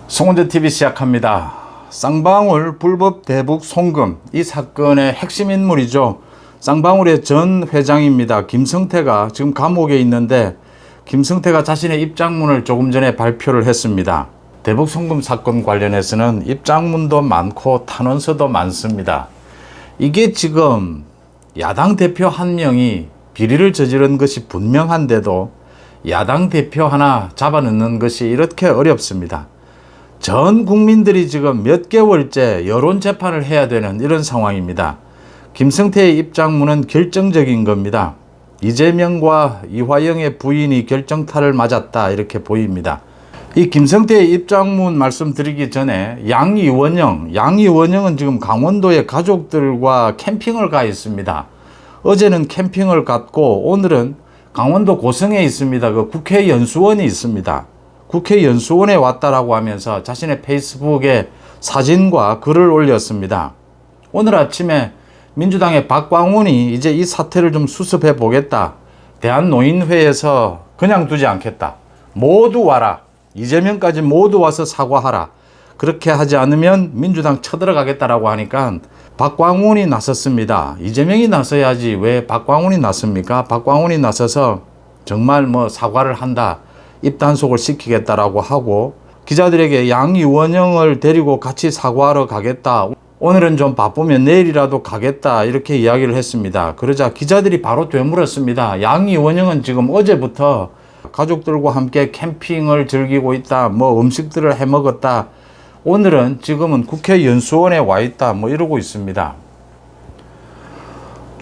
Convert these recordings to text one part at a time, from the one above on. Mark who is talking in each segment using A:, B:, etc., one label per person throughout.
A: 송원재TV 시작합니다. 쌍방울 불법 대북 송금, 이 사건의 핵심 인물이죠. 쌍방울의 전 회장입니다. 김성태가 지금 감옥에 있는데, 김성태가 자신의 입장문을 조금 전에 발표를 했습니다. 대북 송금 사건 관련해서는 입장문도 많고 탄원서도 많습니다. 이게 지금 야당 대표 한 명이 비리를 저지른 것이 분명한데도 야당 대표 하나 잡아넣는 것이 이렇게 어렵습니다. 전 국민들이 지금 몇 개월째 여론 재판을 해야 되는 이런 상황입니다. 김성태의 입장문은 결정적인 겁니다. 이재명과 이화영의 부인이 결정타를 맞았다, 이렇게 보입니다. 이 김성태의 입장문 말씀드리기 전에 양이원영은 지금 강원도에 가족들과 캠핑을 가 있습니다. 어제는 캠핑을 갔고 오늘은 강원도 고성에 있습니다. 그 국회 연수원이 있습니다. 국회 연수원에 왔다라고 하면서 자신의 페이스북에 사진과 글을 올렸습니다. 오늘 아침에 민주당의 박광훈이 이제 이 사태를 좀 수습해 보겠다. 대한노인회에서 그냥 두지 않겠다. 모두 와라. 이재명까지 모두 와서 사과하라. 그렇게 하지 않으면 민주당 쳐들어가겠다라고 하니까 박광훈이 나섰습니다. 이재명이 나서야지 왜 박광훈이 나섭니까? 박광훈이 나서서 정말 사과를 한다. 입단속을 시키겠다라고 하고 기자들에게 양이원영을 데리고 같이 사과하러 가겠다. 오늘은 좀 바쁘면 내일이라도 가겠다. 이렇게 이야기를 했습니다. 그러자 기자들이 바로 되물었습니다. 양이원영은 지금 어제부터 가족들과 함께 캠핑을 즐기고 있다. 음식들을 해 먹었다. 오늘은 지금은 국회 연수원에 와 있다. 이러고 있습니다.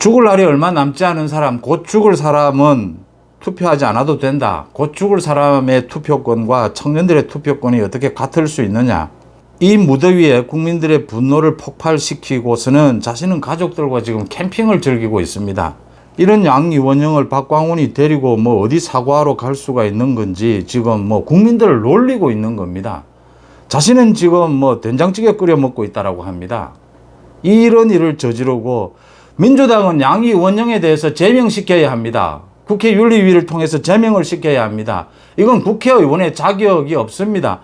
A: 죽을 날이 얼마 남지 않은 사람, 곧 죽을 사람은 투표하지 않아도 된다. 곧 죽을 사람의 투표권과 청년들의 투표권이 어떻게 같을 수 있느냐. 이 무더위에 국민들의 분노를 폭발시키고서는 자신은 가족들과 지금 캠핑을 즐기고 있습니다. 이런 양이원영을 박광훈이 데리고 어디 사과하러 갈 수가 있는 건지 지금 국민들을 놀리고 있는 겁니다. 자신은 지금 된장찌개 끓여 먹고 있다라고 합니다. 이런 일을 저지르고 민주당은 양이원영에 대해서 제명시켜야 합니다. 국회 윤리위를 통해서 제명을 시켜야 합니다. 이건 국회의원의 자격이 없습니다.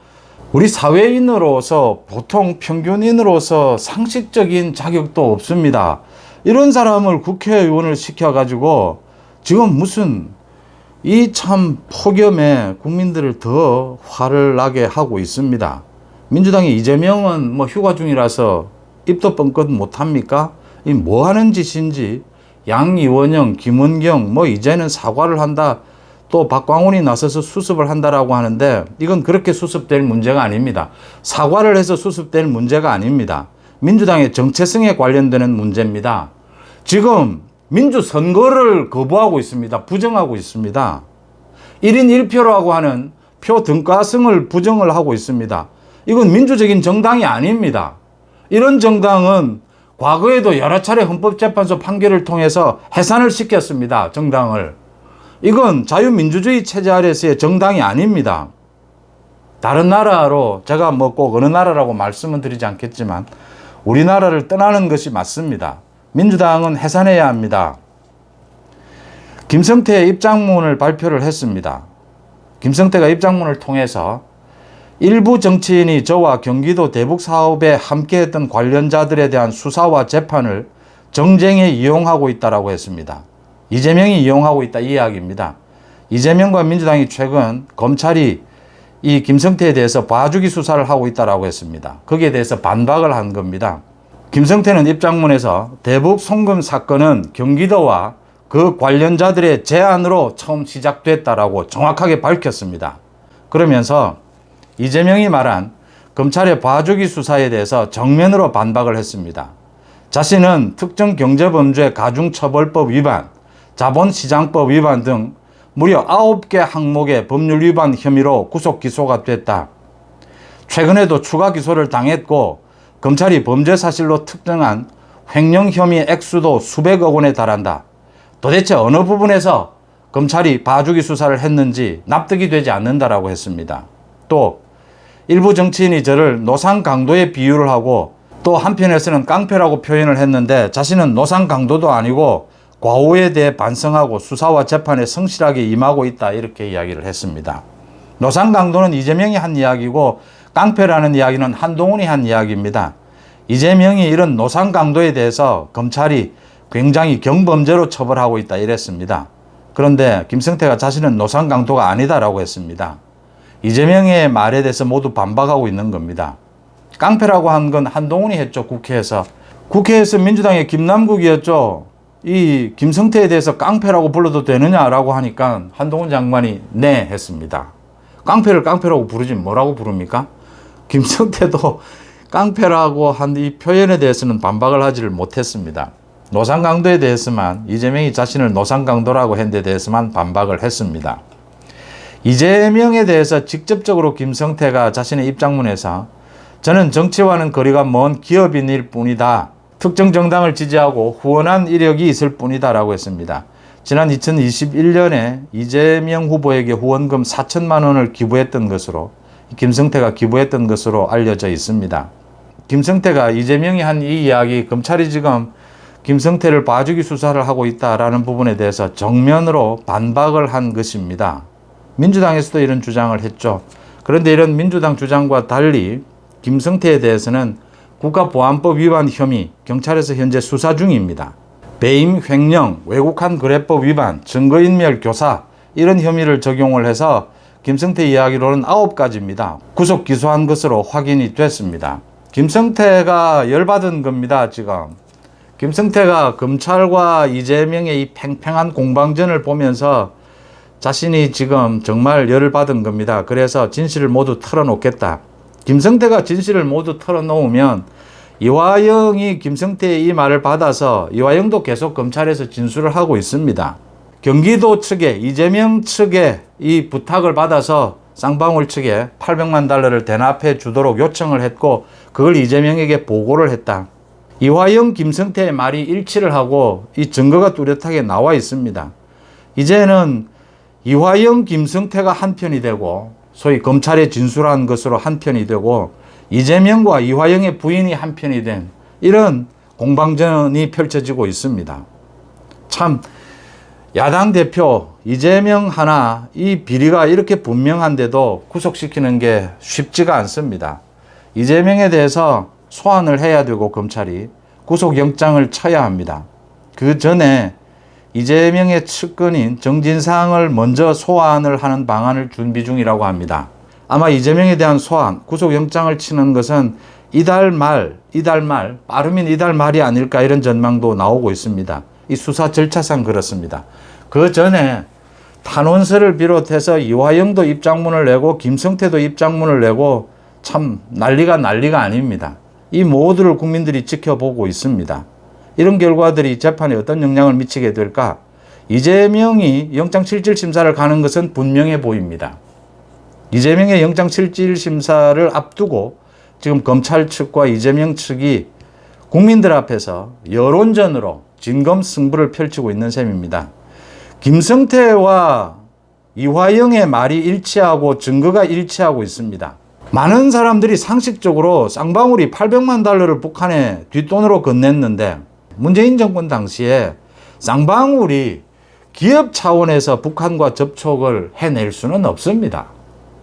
A: 우리 사회인으로서 보통 평균인으로서 상식적인 자격도 없습니다. 이런 사람을 국회의원을 시켜가지고 지금 무슨 이 참 폭염에 국민들을 더 화를 나게 하고 있습니다. 민주당의 이재명은 휴가 중이라서 입도 뻥끗 못합니까? 이 하는 짓인지. 양이원영, 김은경 이제는 사과를 한다. 또 박광훈이 나서서 수습을 한다라고 하는데 이건 그렇게 수습될 문제가 아닙니다. 사과를 해서 수습될 문제가 아닙니다. 민주당의 정체성에 관련되는 문제입니다. 지금 민주선거를 거부하고 있습니다. 부정하고 있습니다. 1인 1표라고 하는 표 등가성을 부정을 하고 있습니다. 이건 민주적인 정당이 아닙니다. 이런 정당은 과거에도 여러 차례 헌법재판소 판결을 통해서 해산을 시켰습니다. 정당을. 이건 자유민주주의 체제 아래서의 정당이 아닙니다. 다른 나라로 제가 꼭 어느 나라라고 말씀은 드리지 않겠지만 우리나라를 떠나는 것이 맞습니다. 민주당은 해산해야 합니다. 김성태의 입장문을 발표를 했습니다. 김성태가 입장문을 통해서 일부 정치인이 저와 경기도 대북 사업에 함께했던 관련자들에 대한 수사와 재판을 정쟁에 이용하고 있다라고 했습니다. 이재명이 이용하고 있다, 이 이야기입니다. 이재명과 민주당이 최근 검찰이 이 김성태에 대해서 봐주기 수사를 하고 있다라고 했습니다. 거기에 대해서 반박을 한 겁니다. 김성태는 입장문에서 대북 송금 사건은 경기도와 그 관련자들의 제안으로 처음 시작됐다라고 정확하게 밝혔습니다. 그러면서 이재명이 말한 검찰의 봐주기 수사에 대해서 정면으로 반박을 했습니다. 자신은 특정경제범죄 가중처벌법 위반, 자본시장법 위반 등 무려 9개 항목의 법률 위반 혐의로 구속 기소가 됐다. 최근에도 추가 기소를 당했고 검찰이 범죄 사실로 특정한 횡령 혐의 액수도 수백억 원에 달한다. 도대체 어느 부분에서 검찰이 봐주기 수사를 했는지 납득이 되지 않는다라고 했습니다. 또 일부 정치인이 저를 노상강도에 비유를 하고 또 한편에서는 깡패라고 표현을 했는데 자신은 노상강도도 아니고 과오에 대해 반성하고 수사와 재판에 성실하게 임하고 있다, 이렇게 이야기를 했습니다. 노상강도는 이재명이 한 이야기고 깡패라는 이야기는 한동훈이 한 이야기입니다. 이재명이 이런 노상 강도에 대해서 검찰이 굉장히 경범죄로 처벌하고 있다 이랬습니다. 그런데 김성태가 자신은 노상 강도가 아니다라고 했습니다. 이재명의 말에 대해서 모두 반박하고 있는 겁니다. 깡패라고 한 건 한동훈이 했죠. 국회에서 민주당의 김남국이었죠. 이 김성태에 대해서 깡패라고 불러도 되느냐라고 하니까 한동훈 장관이 네 했습니다. 깡패를 깡패라고 부르지 뭐라고 부릅니까? 김성태도 깡패라고 한 이 표현에 대해서는 반박을 하지를 못했습니다. 노상강도에 대해서만, 이재명이 자신을 노상강도라고 한 데 대해서만 반박을 했습니다. 이재명에 대해서 직접적으로 김성태가 자신의 입장문에서 저는 정치와는 거리가 먼 기업인일 뿐이다. 특정 정당을 지지하고 후원한 이력이 있을 뿐이다 라고 했습니다. 지난 2021년에 이재명 후보에게 후원금 4천만 원을 기부했던 것으로, 김성태가 기부했던 것으로 알려져 있습니다. 김성태가 이재명이 한 이 이야기, 검찰이 지금 김성태를 봐주기 수사를 하고 있다라는 부분에 대해서 정면으로 반박을 한 것입니다. 민주당에서도 이런 주장을 했죠. 그런데 이런 민주당 주장과 달리 김성태에 대해서는 국가보안법 위반 혐의, 경찰에서 현재 수사 중입니다. 배임 횡령, 왜곡한 거래법 위반, 증거인멸 교사, 이런 혐의를 적용을 해서 김성태 이야기로는 9가지입니다. 구속 기소한 것으로 확인이 됐습니다. 김성태가 열받은 겁니다, 지금. 김성태가 검찰과 이재명의 이 팽팽한 공방전을 보면서 자신이 지금 정말 열을 받은 겁니다. 그래서 진실을 모두 털어놓겠다. 김성태가 진실을 모두 털어놓으면 이화영이 김성태의 이 말을 받아서 이화영도 계속 검찰에서 진술을 하고 있습니다. 경기도 측에, 이재명 측에 이 부탁을 받아서 쌍방울 측에 800만 달러를 대납해 주도록 요청을 했고 그걸 이재명에게 보고를 했다. 이화영, 김성태의 말이 일치를 하고 이 증거가 뚜렷하게 나와 있습니다. 이제는 이화영, 김성태가 한편이 되고 소위 검찰에 진술한 것으로 한편이 되고 이재명과 이화영의 부인이 한편이 된 이런 공방전이 펼쳐지고 있습니다. 참 야당 대표 이재명 하나 이 비리가 이렇게 분명한데도 구속시키는 게 쉽지가 않습니다. 이재명에 대해서 소환을 해야 되고 검찰이 구속영장을 쳐야 합니다. 그 전에 이재명의 측근인 정진상을 먼저 소환을 하는 방안을 준비 중이라고 합니다. 아마 이재명에 대한 소환, 구속영장을 치는 것은 이달 말, 빠르면 이달 말이 아닐까 이런 전망도 나오고 있습니다. 이 수사 절차상 그렇습니다. 그 전에 탄원서를 비롯해서 이화영도 입장문을 내고 김성태도 입장문을 내고 참 난리가 아닙니다. 이 모두를 국민들이 지켜보고 있습니다. 이런 결과들이 재판에 어떤 영향을 미치게 될까? 이재명이 영장실질심사를 가는 것은 분명해 보입니다. 이재명의 영장실질심사를 앞두고 지금 검찰 측과 이재명 측이 국민들 앞에서 여론전으로 진검승부를 펼치고 있는 셈입니다. 김성태와 이화영의 말이 일치하고 증거가 일치하고 있습니다. 많은 사람들이 상식적으로 쌍방울이 800만 달러를 북한에 뒷돈으로 건넸는데 문재인 정권 당시에 쌍방울이 기업 차원에서 북한과 접촉을 해낼 수는 없습니다.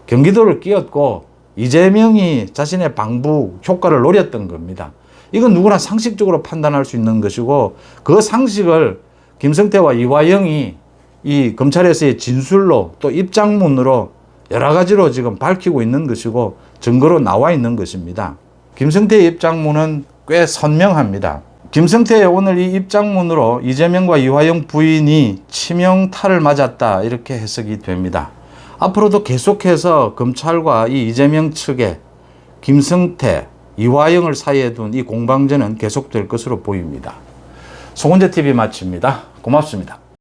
A: 경기도를 끼었고 이재명이 자신의 방북 효과를 노렸던 겁니다. 이건 누구나 상식적으로 판단할 수 있는 것이고 그 상식을 김성태와 이화영이 이 검찰에서의 진술로 또 입장문으로 여러 가지로 지금 밝히고 있는 것이고 증거로 나와 있는 것입니다. 김성태의 입장문은 꽤 선명합니다. 김성태의 오늘 이 입장문으로 이재명과 이화영 부인이 치명타를 맞았다 이렇게 해석이 됩니다. 앞으로도 계속해서 검찰과 이 이재명 측에 김성태, 이화영을 사이에 둔 이 공방전은 계속될 것으로 보입니다. 송은재TV 마칩니다. 고맙습니다.